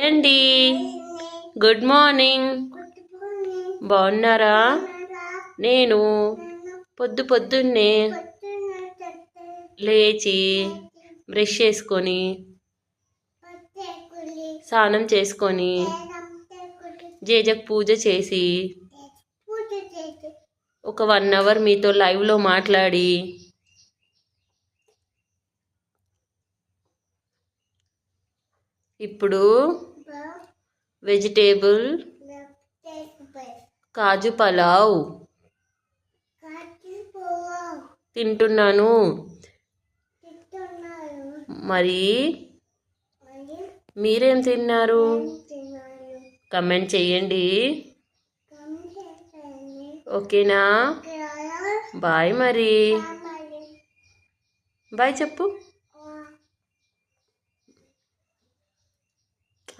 అండి good morning. బాగున్నారా? నేను పొద్దున్నే లేచి బ్రష్ చేసుకొని స్నానం చేసుకొని జేజకు పూజ చేసి ఒక 1 అవర్ మీతో లైవ్లో మాట్లాడి ఇప్పుడు వెజిటేబుల్ కాజు పలావ్ తింటున్నాను. మరి మీరేం తిన్నారు? కమెంట్ చేయండి. ఓకేనా? బాయ్. మరి బాయ్ చెప్పు.